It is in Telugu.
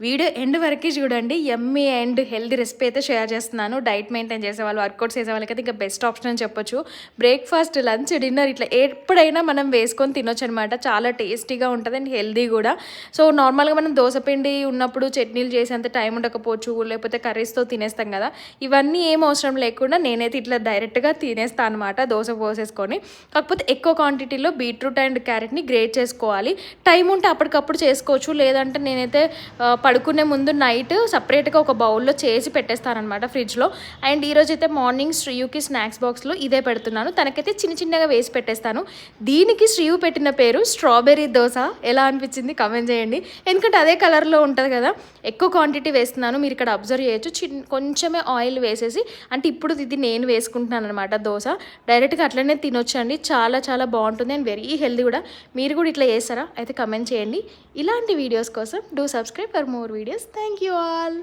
వీడియో ఎండ్ వరకు చూడండి. యమ్మీ అండ్ హెల్తీ రెసిపీ అయితే షేర్ చేస్తున్నాను. డైట్ మెయింటైన్ చేసేవాళ్ళు, వర్కౌట్స్ చేసే వాళ్ళకైతే ఇంకా బెస్ట్ ఆప్షన్ అని చెప్పొచ్చు. బ్రేక్ఫాస్ట్, లంచ్, డిన్నర్ ఇట్లా ఎప్పుడైనా మనం వేసుకొని తినొచ్చు అనమాట. చాలా టేస్టీగా ఉంటుంది అండ్ హెల్తీ కూడా. సో నార్మల్గా మనం దోసపిండి ఉన్నప్పుడు చట్నీలు చేసేంత టైం ఉండకపోవచ్చు, లేకపోతే కర్రీస్తో తినేస్తాం కదా. ఇవన్నీ ఏం అవసరం లేకుండా నేనైతే ఇట్లా డైరెక్ట్గా తినేస్తాను అనమాట, దోశ పోసేసుకొని. కాకపోతే ఎక్కువ క్వాంటిటీలో బీట్రూట్ అండ్ క్యారెట్ని గ్రేట్ చేసుకోవాలి. టైం ఉంటే అప్పటికప్పుడు చేసుకోవచ్చు, లేదంటే నేనైతే పడుకునే ముందు నైట్ సపరేట్గా ఒక బౌల్లో చేసి పెట్టేస్తానమాట ఫ్రిడ్జ్లో. అండ్ ఈరోజు అయితే మార్నింగ్ శ్రీయుకి స్నాక్స్ బాక్స్లో ఇదే పెడుతున్నాను. తనకైతే చిన్న చిన్నగా వేసి పెట్టేస్తాను. దీనికి శ్రీయు పెట్టిన పేరు స్ట్రాబెర్రీ దోశ. ఎలా అనిపించింది కమెంట్ చేయండి. ఎందుకంటే అదే కలర్లో ఉంటుంది కదా. ఎక్కువ క్వాంటిటీ వేస్తున్నాను, మీరు ఇక్కడ అబ్జర్వ్ చేయొచ్చు. కొంచెమే ఆయిల్ వేసేసి, అంటే ఇప్పుడు ఇది నేను వేసుకుంటున్నాను అనమాట దోశ. డైరెక్ట్గా అట్లనే తినొచ్చండి, చాలా చాలా బాగుంటుంది అండ్ వెరీ హెల్దీ కూడా. మీరు కూడా ఇట్లా చేస్తారా అయితే కమెంట్ చేయండి. ఇలాంటి వీడియోస్ కోసం do subscribe for more videos. Thank you all.